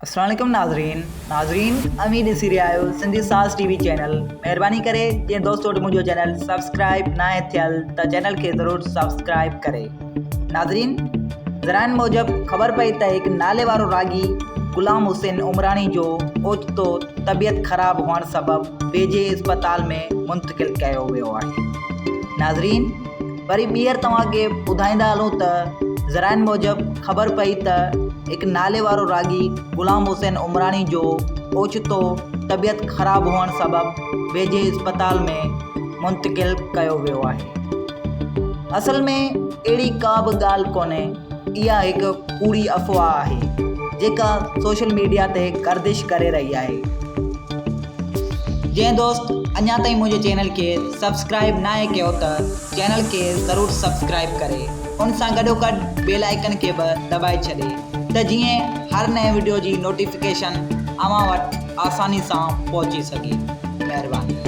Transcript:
अस्सलाम वालेकुम नाज़रीन अमीर ॾिसी रहिया आहियो सिंधी साज़ टीवी चैनल। महिरबानी करे जे दोस्तों मुझो चैनल सब्सक्राइब ना आहे थियल त चैनल के ज़रूर सब्सक्राइब करे। नाज़रीन ज़राइन मूजब ख़बर पई त एक नाले वारो रागी गुलाम हुसैन उमरानी जो ओचितो तबियत ख़राब हुअण सबब वेझे अस्पताल में मुंतकिल कयो वियो आहे। नाज़रीन वरी ॿीहर तव्हांखे ॿुधाईंदा हलूं त ज़राइन मूजब ख़बर पई त एक नाले वारो रागी गुलाम हुसैन उमरानी जो ओचितो तबियत ख़राब हुअण सबब वेझे अस्पताल में मुंतकिल कयो वियो आहे। असल में अहिड़ी का बि ॻाल्हि कोन्हे, इहा हिकु कूड़ी अफ़वाह आहे जेका सोशल मीडिया ते गर्दिश करे रही आहे। जंहिं दोस्त अञा ताईं मुंहिंजे चैनल के सब्सक्राइब ना आहे कयो त चैनल के ज़रूर सब्सक्राइब करे उन सां गॾोगॾु बेल आइकन के बि दॿाए छॾे त जीअं हर नए वीडियो जी नोटिफिकेशन अव्हां वटि आसानी सां पहुची सघे। महिरबानी।